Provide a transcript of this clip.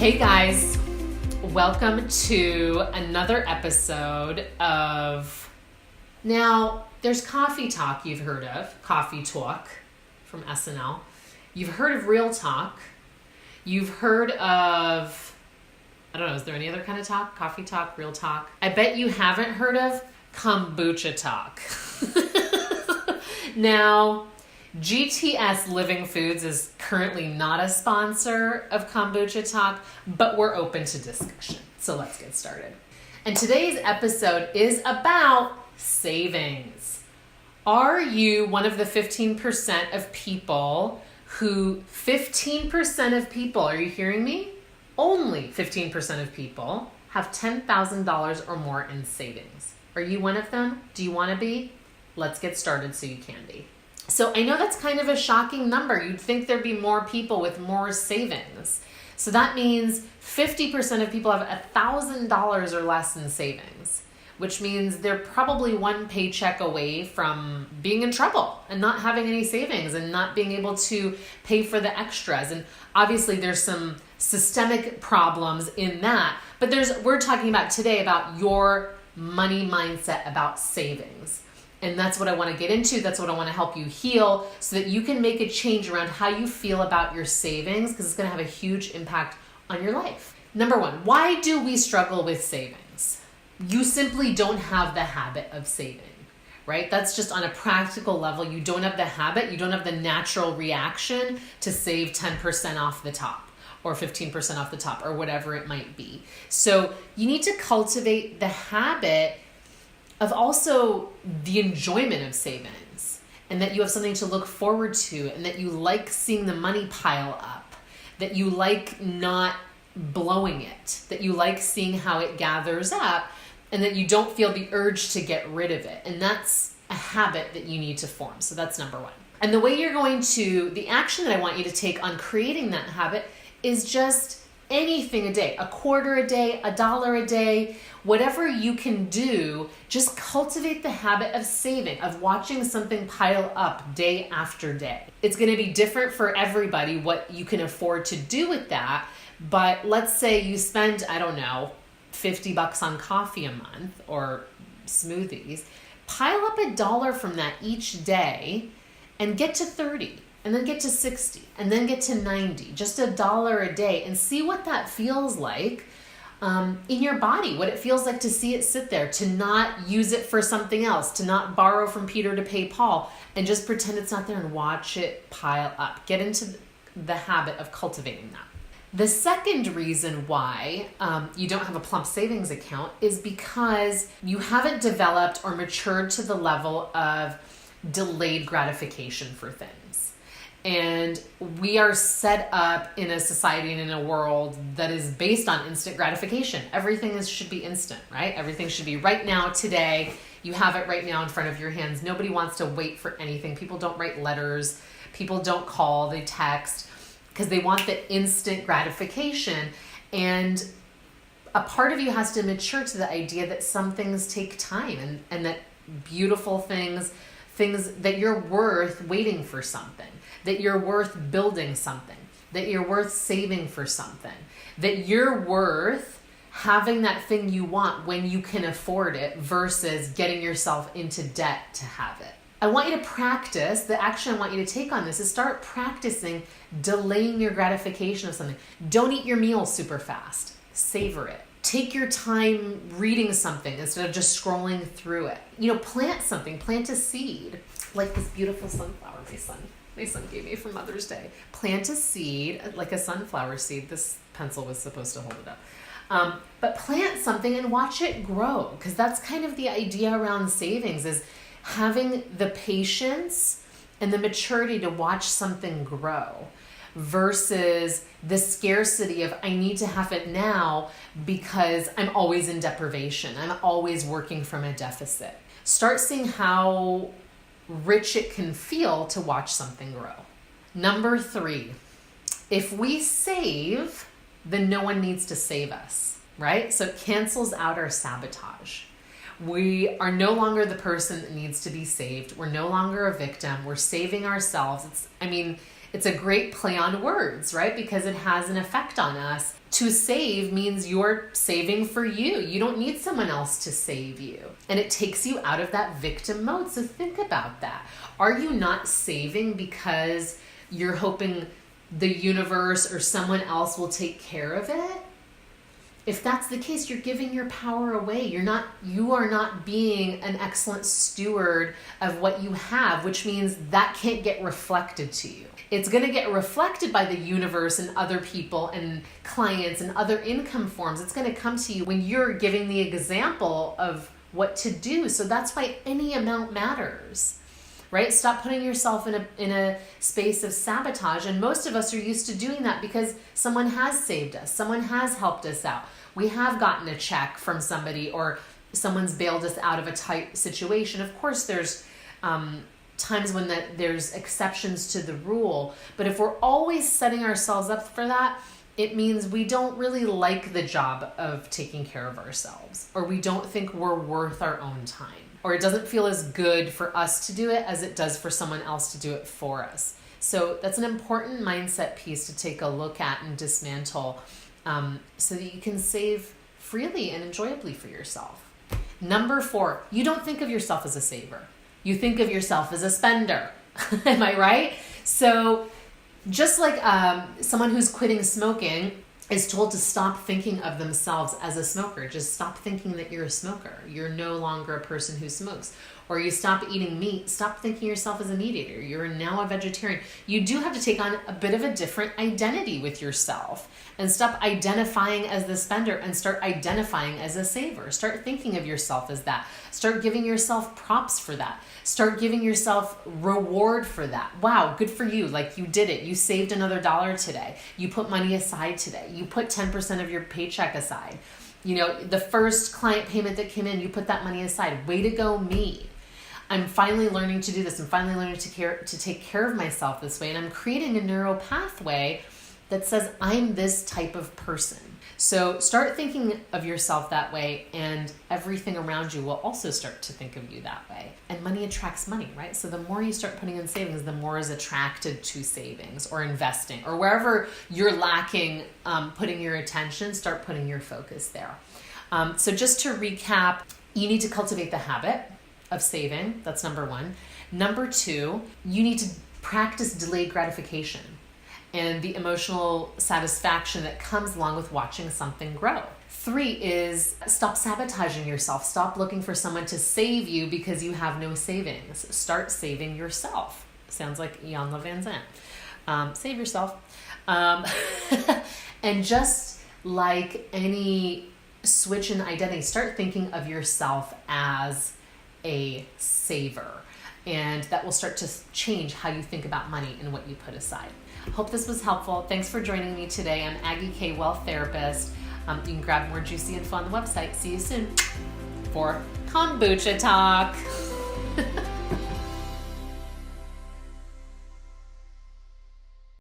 Hey guys, welcome to another episode of, now there's coffee talk you've heard of, coffee talk from SNL. You've heard of real talk. You've heard of, I don't know, is there any other kind of talk? Coffee talk, real talk? I bet you haven't heard of kombucha talk. Now, GTS Living Foods is currently not a sponsor of Kombucha Talk, but we're open to discussion. So let's get started. And today's episode is about savings. Are you one of the 15% of people who, 15% of people, are you hearing me? Only 15% of people have $10,000 or more in savings. Are you one of them? Do you want to be? Let's get started so you can be. So I know that's kind of a shocking number. You'd think there'd be more people with more savings. So that means 50% of people have $1,000 or less in savings, which means they're probably one paycheck away from being in trouble and not having any savings and not being able to pay for the extras. And obviously there's some systemic problems in that, but we're talking about today about your money mindset about savings. And that's what I want to get into. That's what I want to help you heal so that you can make a change around how you feel about your savings, because it's going to have a huge impact on your life. Number one, why do we struggle with savings? You simply don't have the habit of saving, right? That's just on a practical level. You don't have the habit. You don't have the natural reaction to save 10% off the top or 15% off the top or whatever it might be. So you need to cultivate the habit of also the enjoyment of savings, and that you have something to look forward to, and that you like seeing the money pile up, that you like not blowing it, that you like seeing how it gathers up, and that you don't feel the urge to get rid of it. And that's a habit that you need to form. So that's number one. And the way the action that I want you to take on creating that habit is just anything a day, a quarter a day, $1 a day, whatever you can do. Just cultivate the habit of saving, of watching something pile up day after day. It's going to be different for everybody what you can afford to do with that. But let's say you spend, I don't know, $50 on coffee a month or smoothies. Pile up $1 from that each day and get to 30. And then get to 60, and then get to 90, just $1 a day, and see what that feels like in your body, what it feels like to see it sit there, to not use it for something else, to not borrow from Peter to pay Paul, and just pretend it's not there and watch it pile up. Get into the habit of cultivating that. The second reason why you don't have a plump savings account is because you haven't developed or matured to the level of delayed gratification for things. And we are set up in a society and in a world that is based on instant gratification. Everything should be instant, right? Everything should be right now, today. You have it right now in front of your hands. Nobody wants to wait for anything. People don't write letters. People don't call, they text, because they want the instant gratification. And a part of you has to mature to the idea that some things take time, and that beautiful things that you're worth waiting for something, that you're worth building something, that you're worth saving for something, that you're worth having that thing you want when you can afford it versus getting yourself into debt to have it. I want you to practice, the action I want you to take on this is start practicing delaying your gratification of something. Don't eat your meal super fast. Savor it. Take your time reading something instead of just scrolling through it. Plant something, plant a seed, like this beautiful sunflower my son gave me for Mother's Day. Plant a seed, like a sunflower seed. This pencil was supposed to hold it up. But plant something and watch it grow, because that's kind of the idea around savings, is having the patience and the maturity to watch something grow versus the scarcity of I need to have it now because I'm always in deprivation. I'm always working from a deficit. Start seeing how rich it can feel to watch something grow. Number 3, if we save, then no one needs to save us, right? So it cancels out our sabotage. We are no longer the person that needs to be saved. We're no longer a victim. We're saving ourselves. It's a great play on words, right? Because it has an effect on us. To save means you're saving for you. You don't need someone else to save you. And it takes you out of that victim mode. So think about that. Are you not saving because you're hoping the universe or someone else will take care of it? If that's the case, you're giving your power away. You are not being an excellent steward of what you have, which means that can't get reflected to you. It's going to get reflected by the universe and other people and clients and other income forms. It's going to come to you when you're giving the example of what to do. So that's why any amount matters, right? Stop putting yourself in a space of sabotage. And most of us are used to doing that because someone has saved us. Someone has helped us out. We have gotten a check from somebody, or someone's bailed us out of a tight situation. Of course, there's times when there's exceptions to the rule. But if we're always setting ourselves up for that, it means we don't really like the job of taking care of ourselves, or we don't think we're worth our own time, or it doesn't feel as good for us to do it as it does for someone else to do it for us. So that's an important mindset piece to take a look at and dismantle, so that you can save freely and enjoyably for yourself. Number 4, you don't think of yourself as a saver. You think of yourself as a spender. Am I right? So just like someone who's quitting smoking is told to stop thinking of themselves as a smoker. Just stop thinking that you're a smoker. You're no longer a person who smokes. Or you stop eating meat, stop thinking yourself as a meat eater. You're now a vegetarian. You do have to take on a bit of a different identity with yourself and stop identifying as the spender and start identifying as a saver. Start thinking of yourself as that. Start giving yourself props for that. Start giving yourself reward for that. Wow, good for you. Like, you did it. You saved another $1 today. You put money aside today. You put 10% of your paycheck aside. The first client payment that came in, you put that money aside. Way to go, me. I'm finally learning to do this. I'm finally learning to take care of myself this way. And I'm creating a neural pathway that says I'm this type of person. So start thinking of yourself that way, and everything around you will also start to think of you that way. And money attracts money, right? So the more you start putting in savings, the more is attracted to savings or investing, or wherever you're lacking putting your attention, start putting your focus there. So just to recap, you need to cultivate the habit of saving. That's number 1. Number 2, you need to practice delayed gratification and the emotional satisfaction that comes along with watching something grow. 3 is stop sabotaging yourself. Stop looking for someone to save you because you have no savings. Start saving yourself. Sounds like Jan Van Zandt. Save yourself. And just like any switch in identity, start thinking of yourself as a saver. And that will start to change how you think about money and what you put aside. Hope this was helpful. Thanks for joining me today. I'm Aggie K, Wealth Therapist. You can grab more juicy info on the website. See you soon for Kombucha Talk.